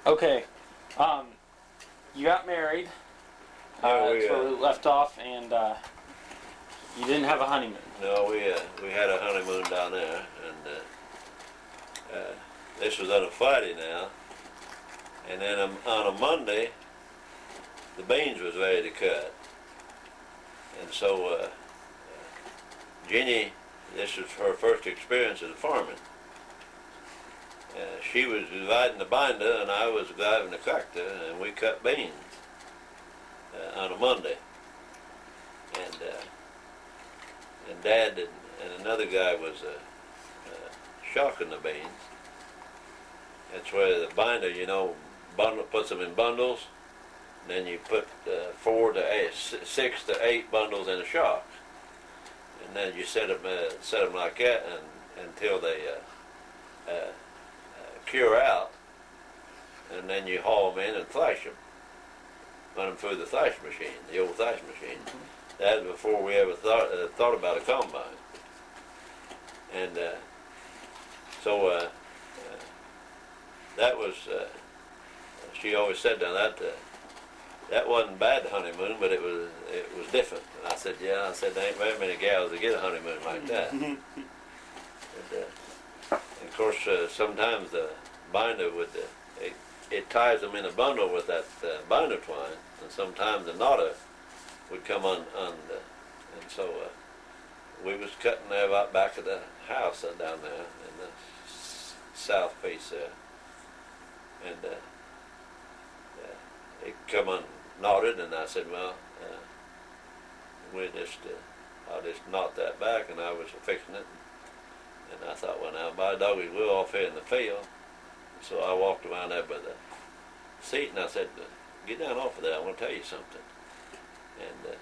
Okay. You got married. That's where we left off, and you didn't have a honeymoon. No, we had a honeymoon down there, and this was on a Friday now, and then on a Monday, the beans was ready to cut, and so Jenny, this was her first experience as a farming. She was riding the binder, and I was driving the tractor, and we cut beans on a Monday, and Dad and another guy was shocking the beans. That's where the binder, puts them in bundles. And then you put 6 to 8 bundles in a shock, and then you set them like that, and until they cure out, and then you haul them in and thrash them, run them through the thrash machine, the old thrash machine. Mm-hmm. That was before we ever thought about a combine, and so that was. She always said that wasn't bad honeymoon, but it was different. And I said, yeah. I said there ain't very many gals that get a honeymoon like that. And of course, sometimes the binder would it ties them in a bundle with that binder twine, and sometimes the knotter would come on and so we was cutting there out back of the house down there in the south face there, and it come unknotted, and I said, well, I'll just knot that back, and I was fixing it, and I thought, well, now, by doggy, we're off here in the field. So I walked around there by the seat, and I said, get down off of there, I want to tell you something. And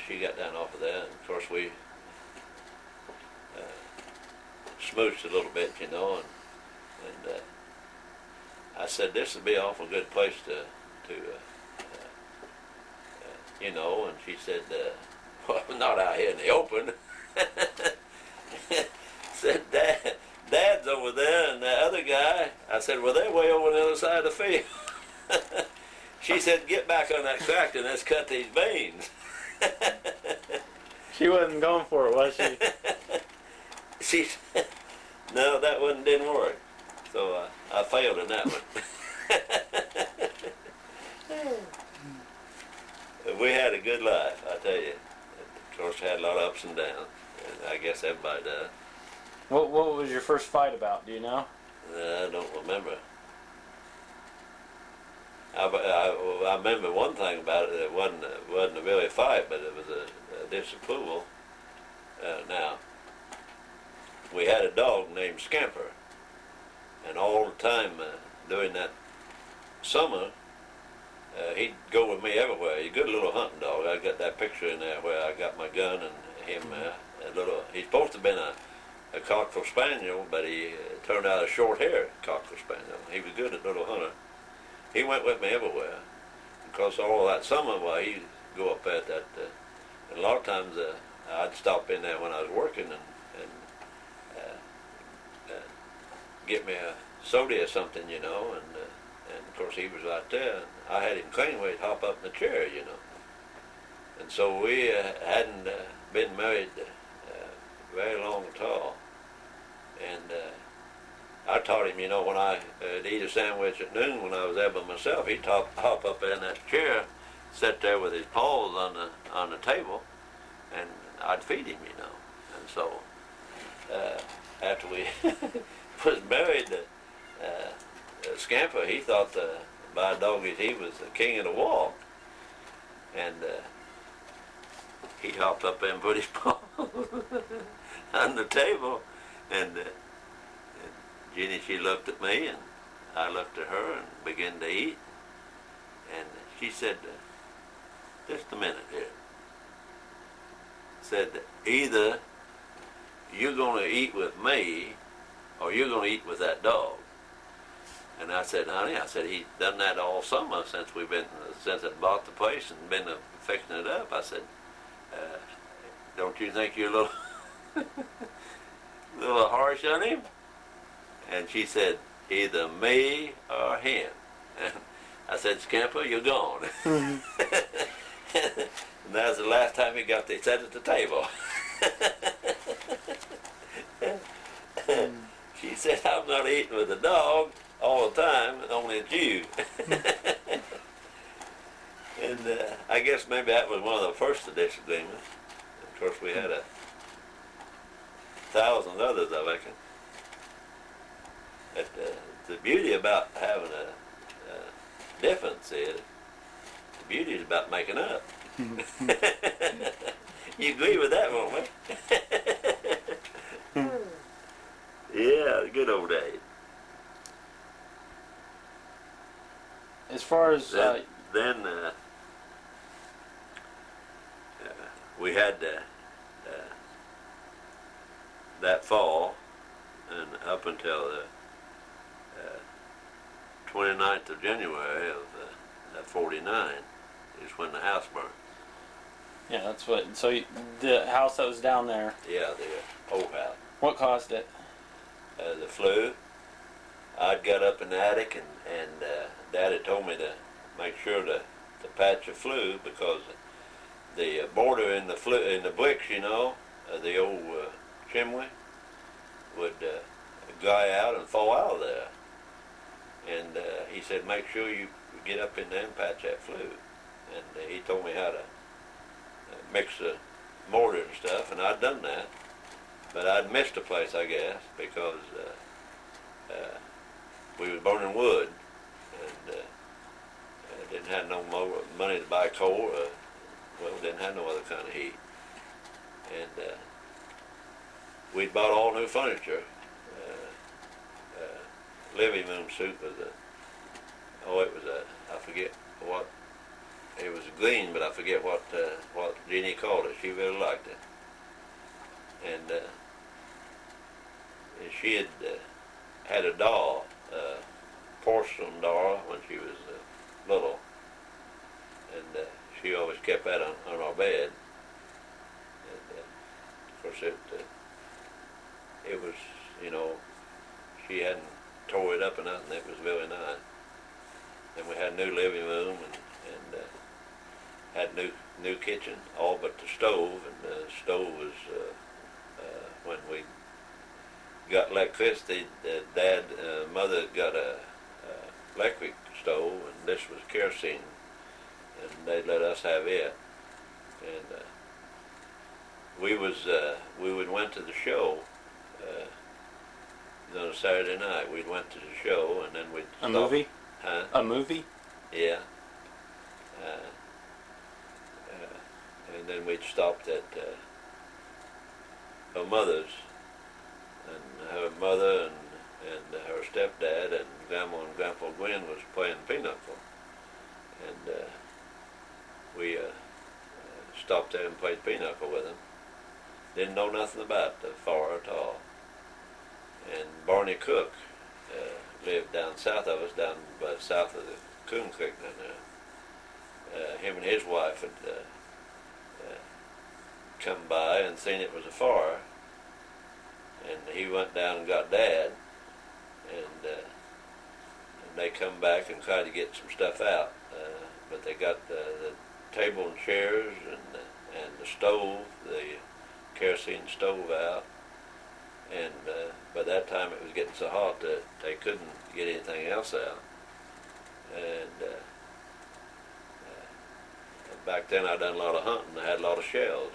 she got down off of there, and of course we smooched a little bit, and I said, this would be an awful good place to and she said, well, not out here in the open. Said, Dad's over there, and the other guy, I said, well, they're way over on the other side of the field. She said, get back on that tractor and let's cut these beans. She wasn't going for it, was she? She said, no, that one didn't work. So I failed in that one. We had a good life, I tell you. Of course, had a lot of ups and downs, and I guess everybody does. What was your first fight about? Do you know? I don't remember. I remember one thing about it. It wasn't a really fight, but it was a disapproval. Now, we had a dog named Scamper, and all the time during that summer, he'd go with me everywhere. He's a good little hunting dog. I got that picture in there where I got my gun and him. He's supposed to have been a cocker spaniel, but he turned out a short-haired cocker spaniel. He was good at little hunter. He went with me everywhere. Because all that summer, he'd go up at that. And a lot of times, I'd stop in there when I was working and get me a soda or something, and of course he was right there. And I had him clean where he'd hop up in the chair, And so we hadn't been married very long at all. And I taught him, when I'd eat a sandwich at noon when I was there by myself, he'd hop up in that chair, sit there with his paws on the table, and I'd feed him, And so after we was married, Scamper, he thought by doggies he was the king of the walk, and he hopped up there and put his paw on the table, and Jenny, she looked at me, and I looked at her, and began to eat, and she said, just a minute here, said, either you're going to eat with me, or you're going to eat with that dog. And I said, honey, he's done that all summer since I bought the place and been fixing it up. I said, don't you think you're a little harsh on him? And she said, either me or him. And I said, Scamper, you're gone. Mm-hmm. And that was the last time he got there. He sat at the table. She said, I'm not eating with the dog all the time, only it's you. And I guess maybe that was one of the first of disagreements. Of course, we had 1,000 others, I reckon. But the beauty about having a difference is, the beauty is about making up. You agree with that, won't we? Yeah, good old days. As far as then we had that fall, and up until the 29th of January of 49 is when the house burned. yeah, that's what. So the house that was down there. Yeah, the old house. What caused it? The flu. I'd got up in the attic, and Daddy told me to make sure to patch the flue, because the border in the bricks, you know, the old chimney would dry out and fall out of there. And he said, make sure you get up in there and patch that flue. And he told me how to mix the mortar and stuff, and I'd done that. But I'd missed a place, I guess, because we was burning wood, and didn't have no more money to buy coal. Well, didn't have no other kind of heat. And we'd bought all new furniture. Living room suit was I forget what, it was green, but I forget what Jeannie called it. She really liked it. And she had a doll, porcelain doll, when she was little, and she always kept that on our bed. And of course it was, you know, she hadn't tore it up or nothing. It was really nice. And we had a new living room, and had new kitchen, all but the stove. And the stove was when we got electricity. Mother got a electric stove, and this was kerosene, and they let us have it. And we went to the show. On a Saturday night, we went to the show, and then we'd stop. A movie? Huh? A movie? Yeah. And then we'd stopped at her mother's, and her mother and her stepdad and Grandma and Grandpa Gwen was playing pinochle. And we stopped there and played pinochle with them. Didn't know nothing about the far at all. And Barney Cook lived down south of us, down by south of the Coon Creek down there. Him and his wife had come by and seen it was a fire, and he went down and got Dad, and they come back and tried to get some stuff out, but they got the table and chairs and the stove, the kerosene stove out. And by that time it was getting so hot that they couldn't get anything else out. And back then I done a lot of hunting. I had a lot of shells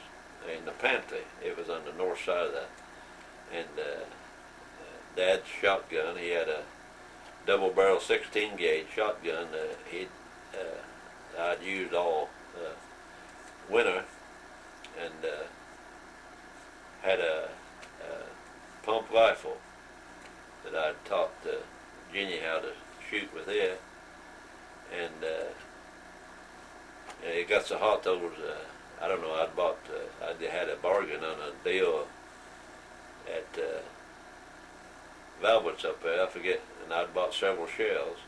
in the pantry. It was on the north side of that. And Dad's shotgun, he had a double-barrel 16-gauge shotgun I'd used all winter, and had a pump rifle that I'd taught Jenny how to shoot with it, and it got so hot those, I don't know, I had a bargain on a deal at Valbert's up there, I forget, and I'd bought several shells,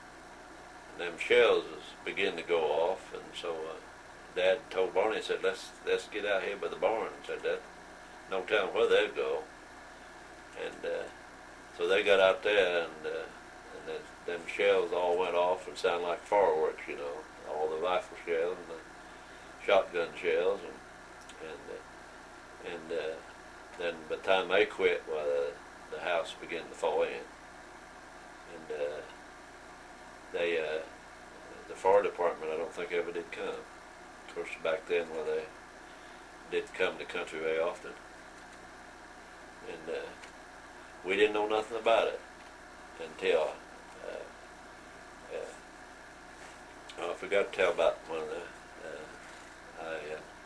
and them shells was beginning to go off, and so Dad told Barney, he said, let's get out here by the barn, and said that, no telling where they'd go. And so they got out there, and them shells all went off and sounded like fireworks, you know, all the rifle shells and the shotgun shells, and then by the time they quit, well, the house began to fall in, and the fire department, I don't think ever did come. Of course, back then, well, they didn't come to the country very often, and we didn't know nothing about it until I forgot to tell about one of the, I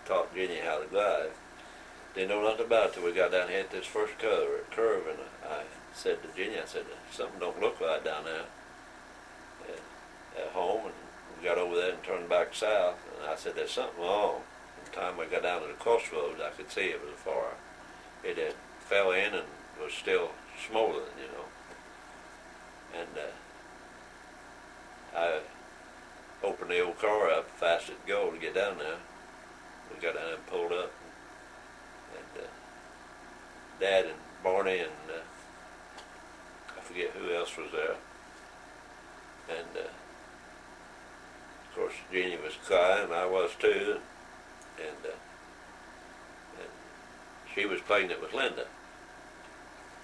taught Jenny how to drive. Didn't know nothing about it till we got down here at this first curve, and I said to Jenny, I said, something don't look right down there at home, and we got over there and turned back south, and I said, there's something wrong. By the time we got down to the crossroads, I could see it was a fire. It had fell in and was still smoldering, you know. And I opened the old car up fast as it go to get down there. We got down and pulled up, and Dad and Barney and I forget who else was there. And of course Jeannie was crying, I was too, and she was pregnant with Linda.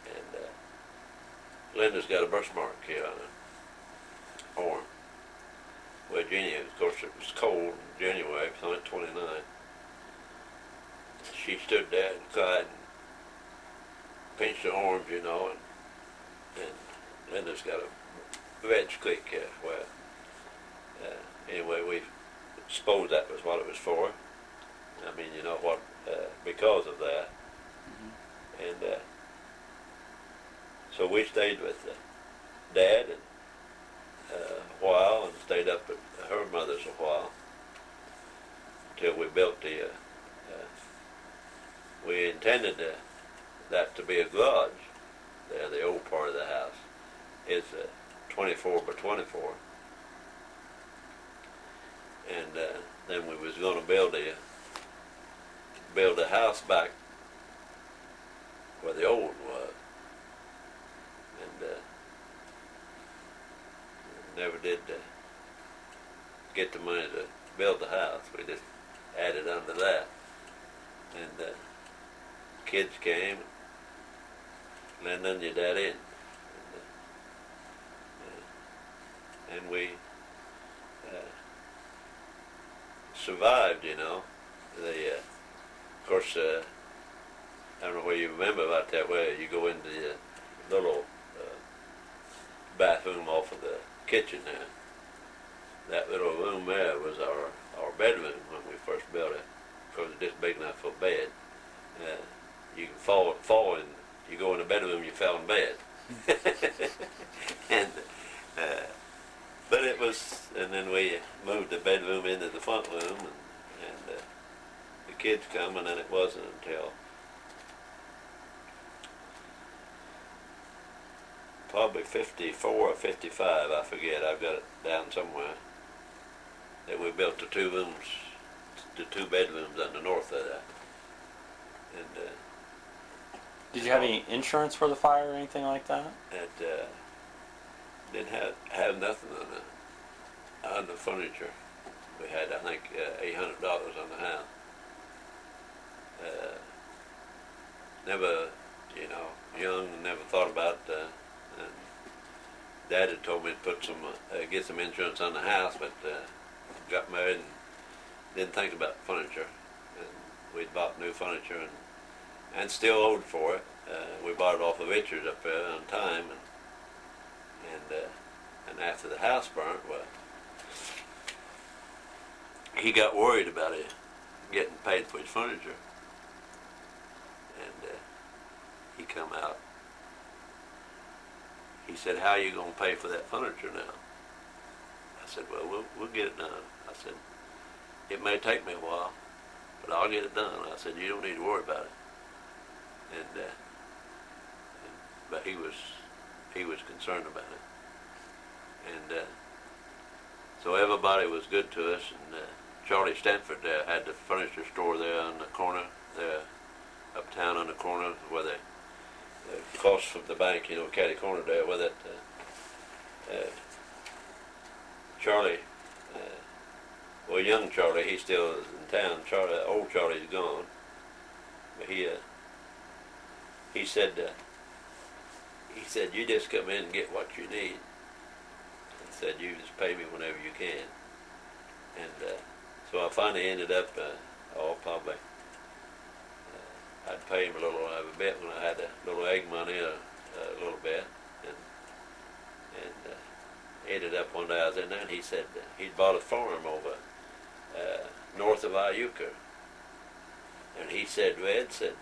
And Linda's got a birthmark here on her arm. Well, Jenny, of course, it was cold in January, it was only 29. She stood there and cried and pinched her arms, you know, and Linda's got a red streak here. Well, anyway, we supposed that was what it was for. I mean, you know what, because of that. Mm-hmm. And so we stayed with Dad and a while, and stayed up at her mother's a while until we built the. We intended that to be a garage. There, the old part of the house is 24 by 24, and then we was going to build a house back where the old one was, and never did get the money to build the house. We just added under that, and kids came, Linda and your dad in, and we survived, you know. Of course, I don't know whether you remember about that, where you go into the little bathroom off of the kitchen there. That little room there was our bedroom when we first built it, because it's just big enough for a bed. You can fall and you go in the bedroom, you fell in bed. And but it was, and then we moved the bedroom into the front room, and the kids come, and then it wasn't until probably 54 or 55, I forget, I've got it down somewhere, that we built the two bedrooms on the north of that. And did you have any insurance for the fire or anything like that? It didn't have nothing on the furniture. We had, I think, $800 on the house. Never, you know, young, and never thought about. And Dad had told me to put some, get some insurance on the house, but got married and didn't think about furniture. And we'd bought new furniture and still owed for it. We bought it off of Richards up there on time, and after the house burnt, well, he got worried about it getting paid for his furniture, and he come out. He said, "How are you going to pay for that furniture now?" I said, "Well, we'll get it done." I said, "It may take me a while, but I'll get it done." I said, "You don't need to worry about it." But he was concerned about it, and so everybody was good to us. And Charlie Stanford there had the furniture store there on the corner, there uptown on the corner where they across from the bank, you know, catty corner there, where that Charlie, well, young Charlie, he still is in town. Old Charlie's gone. But he said, you just come in and get what you need. And said, you just pay me whenever you can. And so I finally ended up, probably, I'd pay him a bit when I had a little egg money, a little bit. And ended up one day I was in there, and he said he'd bought a farm over north of Iuka. And he said, Ed said,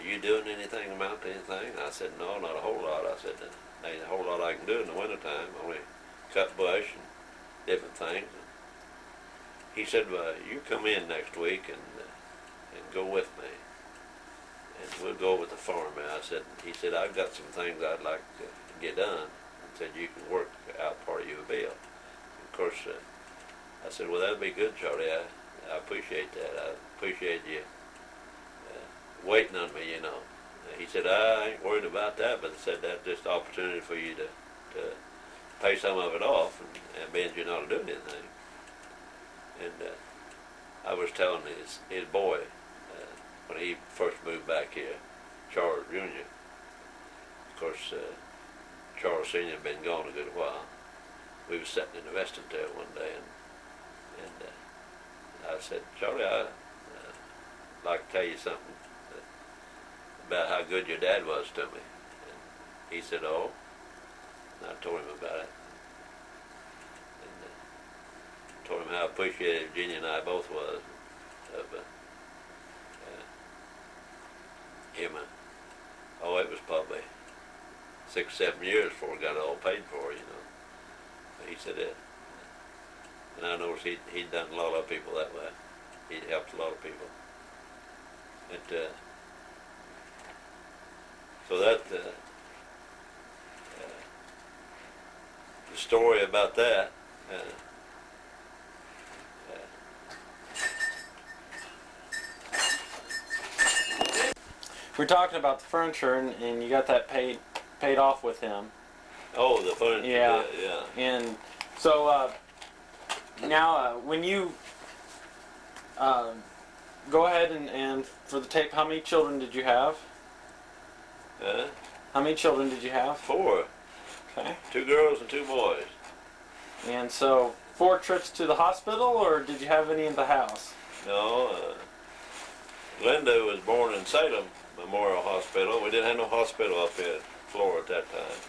you doing anything amount to anything? I said, no, not a whole lot. I said, there ain't a whole lot I can do in the wintertime, only cut bush and different things. He said, well, you come in next week and go with me, and we'll go with the farm. And he said, I've got some things I'd like to get done. And said, you can work out part of your bill. And of course, I said, well, that'd be good, Charlie. I appreciate that. I appreciate you waiting on me, you know. He said, I ain't worried about that, but I said, that's just an opportunity for you to pay some of it off and means you're not doing anything. And I was telling his boy when he first moved back here, Charles Jr. Of course, Charles Sr. had been gone a good while. We was sitting in the vestibule one day, and I said, Charlie, I'd like to tell you something about how good your dad was to me. And he said, oh. And I told him about it. And told him how appreciative Virginia and I both was of him. It was probably 6-7 years before we got it all paid for, you know. But he said it. And I noticed he'd done a lot of people that way. He'd helped a lot of people. So that the story about that. We're talking about the furniture, and you got that paid off with him. Oh, the furniture. Yeah. Yeah. And so now, when you go ahead and for the tape, how many children did you have? How many children did you have? 4. Okay. 2 girls and 2 boys. And so 4 trips to the hospital, or did you have any in the house? No. Linda was born in Salem Memorial Hospital. We didn't have no hospital up here in Florida at that time.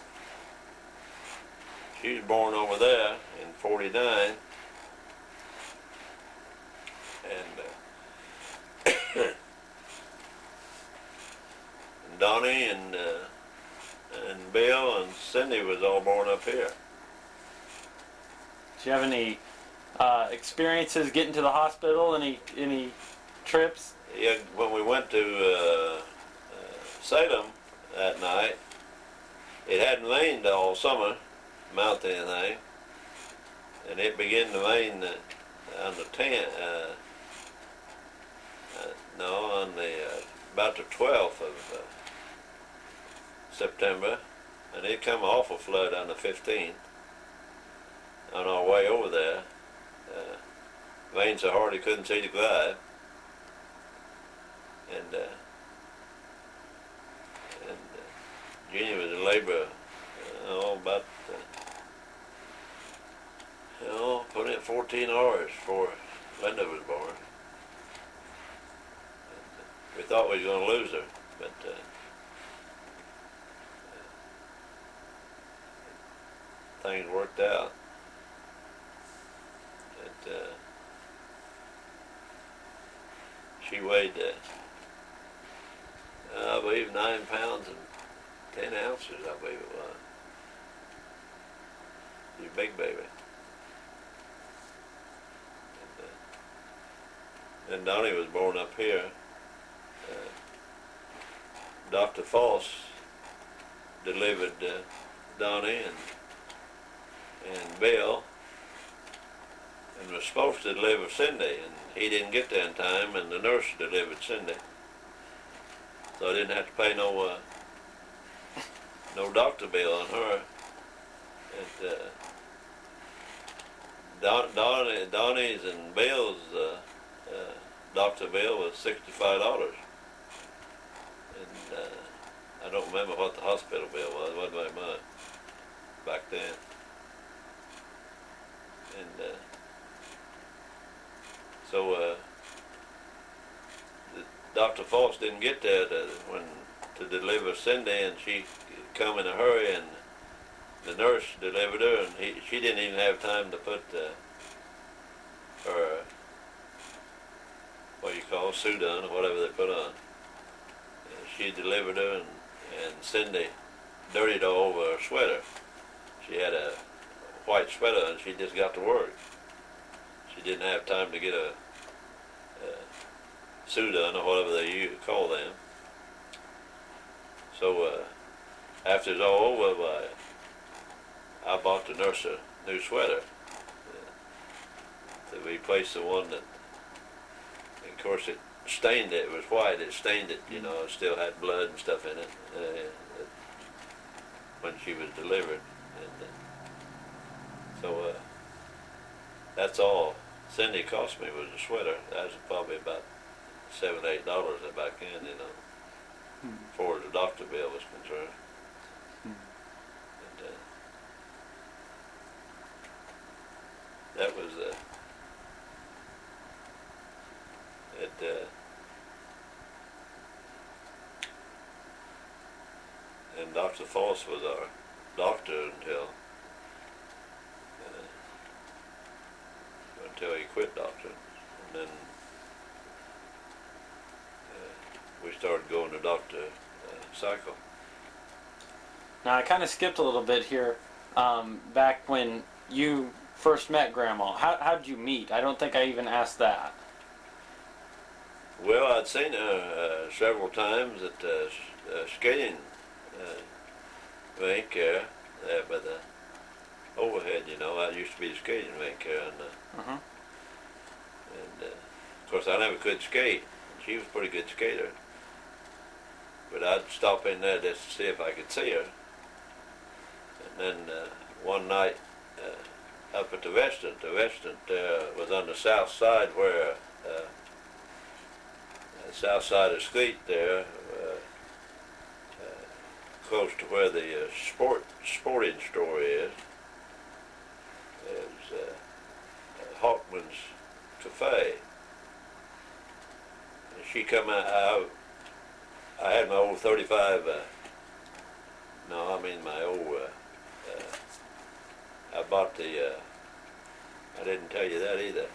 She was born over there in 49. And Donnie and Bill and Cindy was all born up here. Did you have any experiences getting to the hospital? Any trips? Yeah, when we went to Salem that night, it hadn't rained all summer, amount to anything, and it began to rain on the 10th. On the about the 12th of September, and it come off a flood on the 15th. On our way over there, rained so hard he couldn't see the drive, and Junior was in labor, about put in 14 hours before Linda was born. We thought we was going to lose her, but things worked out. She weighed, I believe, 9 pounds and 10 ounces, I believe it was. She's a big baby. And Donnie was born up here. Dr. Foss delivered Donnie and Bill, and was supposed to deliver Cindy, and he didn't get there in time, and the nurse delivered Cindy. So I didn't have to pay no doctor bill on her. And Donnie's and Bill's doctor bill was $65, and I don't remember what the hospital bill was. It wasn't very much back then. And so Dr. Foss didn't get there to deliver Cindy, and she come in a hurry, and the nurse delivered her, and she didn't even have time to put her, what you call, suit on, or whatever they put on. She delivered her, and Cindy dirtied all over her sweater. She had a white sweater, and she just got to work. She didn't have time to get a suit on, or whatever they call them. So after it's all over, I bought the nurse a new sweater to replace the one that, of course, it stained it. It was white. It stained it, you know. It still had blood and stuff in it when she was delivered. And so that's all Cindy cost me was a sweater. That was probably about $7, $8 back then, you know, as far as the doctor bill was concerned. And that was and Dr. Foss was our doctor until he quit doctoring, and then we started going to Dr. Cycle. Now I kind of skipped a little bit here. Back when you first met Grandma, how did you meet? I don't think I even asked that. Well, I'd seen her several times at the skating rink there by the overhead, you know. That used to be the skating rink there. And of course, I never could skate. She was a pretty good skater. But I'd stop in there just to see if I could see her. And then one night up at the restaurant was on the south side where the south side of the street there, close to where the sporting store is Hawkman's Cafe. And she come out. I had my old 35. My old. I bought the. I didn't tell you that either.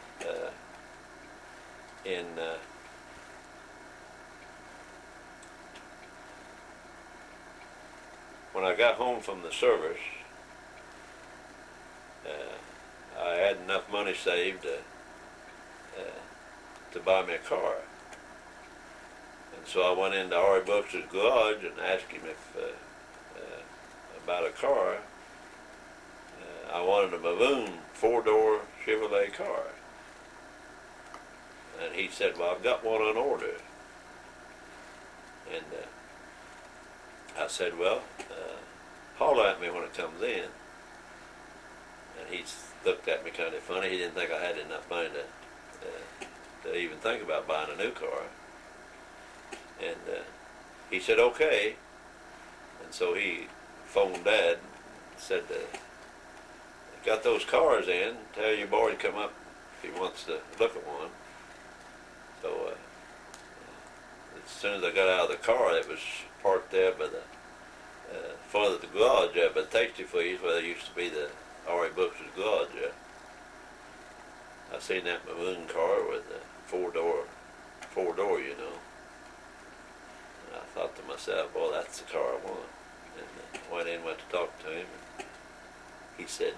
When I got home from the service, I had enough money saved to buy me a car. And so I went into Ari Brooks' garage and asked him about a car. I wanted a maroon 4-door Chevrolet car. And he said, well, I've got one on order. And I said, well, holler at me when it comes in. And he looked at me kind of funny. He didn't think I had enough money to even think about buying a new car. And he said, okay. And so he phoned Dad and said, got those cars in. Tell your boy to come up if he wants to look at one. So as soon as I got out of the car, it was parked there by the front of the garage there by the Tasty Freeze, where there used to be the R.A. Brooks' garage there. I seen that maroon car with the four door, you know. And I thought to myself, well, that's the car I want. And went to talk to him. And he said,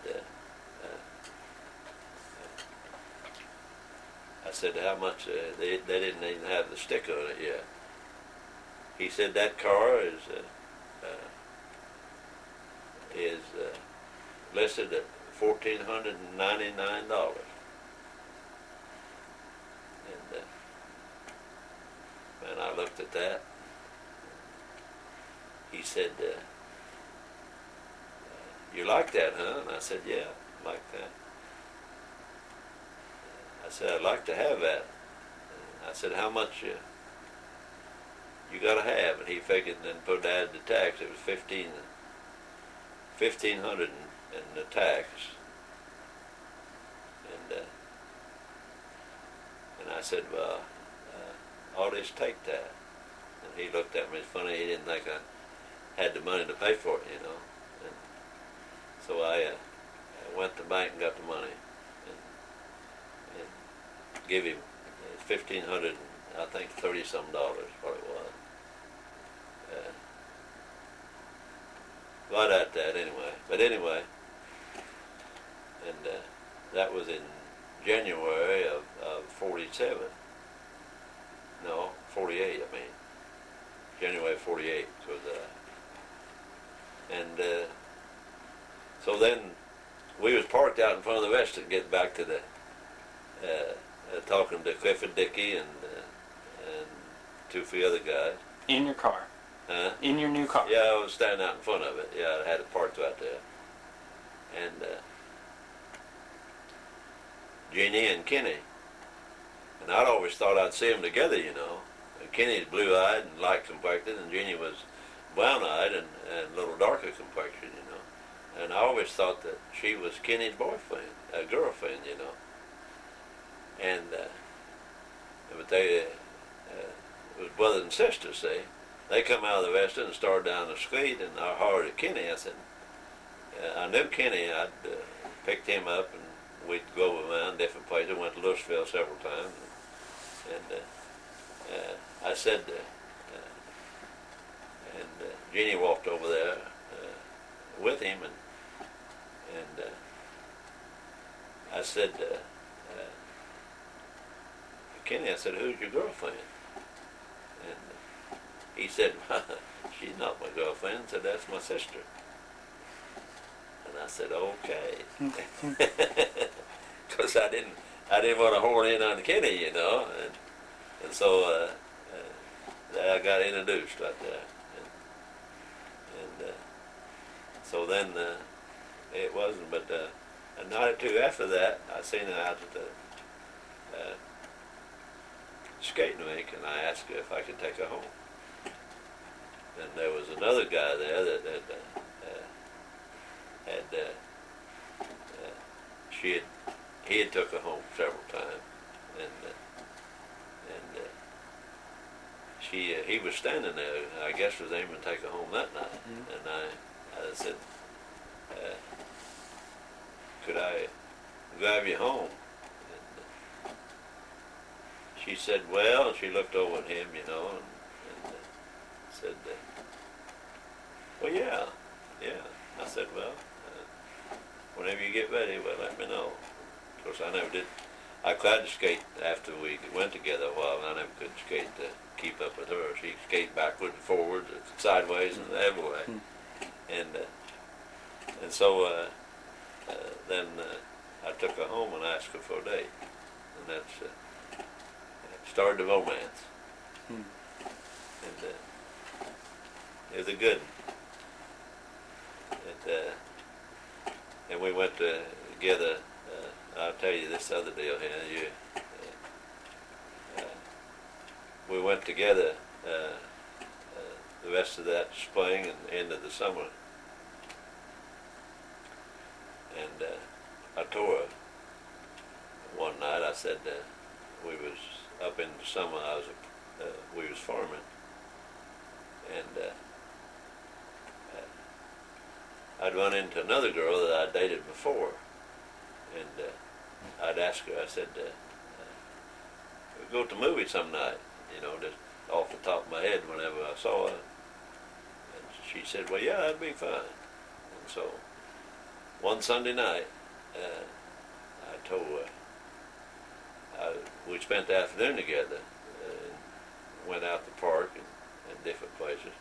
I said, how much? They didn't even have the sticker on it yet. He said, that car is listed at $1,499. And I looked at that. He said, you like that, huh? And I said, yeah, I like that. I said, I'd like to have that. I said, how much you got to have? And he figured, and then put added the tax. It was 1,500 in the tax. And I said, well, I'll just take that. And he looked at me funny. He didn't think I had the money to pay for it, you know. And so I went to the bank and got the money and give him 1,500, I think $30-some, what it was. Right at that anyway. But anyway, and that was in January of 47. No, 48, I mean. January 48. So then we was parked out in front of the restaurant getting back to the, talking to Clifford Dickey and 2 or 3 other guys. In your car? Huh? In your new car? Yeah, I was standing out in front of it. Yeah, I had it parked right there. And Jeannie and Kenny. And I'd always thought I'd see them together, you know. And Kenny's blue-eyed and light complected, and Jeannie was brown-eyed and a little darker complexion, you know. And I always thought that she was Kenny's boyfriend, girlfriend, you know. And but they was brother and sister, see. They come out of the restaurant and started down the street, and I hollered at Kenny. I said, I knew Kenny. I'd picked him up, and we'd go around different places. Went to Louisville several times. And I said, Jeannie walked over there with him, and I said, Kenny, I said, who's your girlfriend? And he said, she's not my girlfriend. I said, that's my sister. And I said, okay. Because I didn't want to horn in on Kenny, you know. And so I got introduced right there. And so then it wasn't, but a night or two after that, I seen her out at the skating rink, and I asked her if I could take her home. And there was another guy there that he had took her home several times, and he was standing there. I guess was aiming to take her home that night. Mm-hmm. And I said, could I drive you home? And she said, well, and she looked over at him, you know, and said, well, yeah. I said, well, whenever you get ready, well, let me know. Of course, I never did. I tried to skate after we went together a while, and I never could skate to keep up with her. She skated backward and forward, sideways, and every way. And so then I took her home and asked her for a date, and that's started the romance. And it was a good one. And we went together. I'll tell you this other deal here. We went together the rest of that spring and into the summer. And I told her one night. I said we was up in the summer. We was farming, and I'd run into another girl that I dated before, and I'd ask her, I said, we'll go to the movie some night, you know, just off the top of my head whenever I saw her. And she said, well, yeah, that'd be fine. And so one Sunday night, I told her, we spent the afternoon together, went out to the park and different places.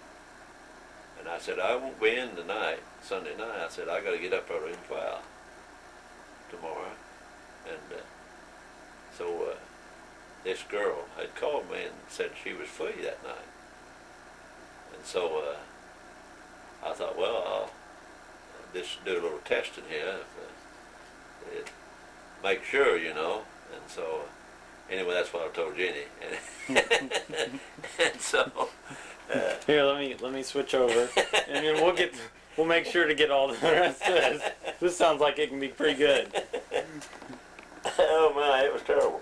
And I said, I won't be in tonight, Sunday night. I said, I got to get up early and plow tomorrow. And so this girl had called me and said she was free that night. And so I thought, well, I'll just do a little testing here. Make sure, you know. And so, anyway, that's what I told Jenny. And so, here, let me switch over, and then we'll make sure to get all the rest of this. This sounds like it can be pretty good. oh my, it was terrible.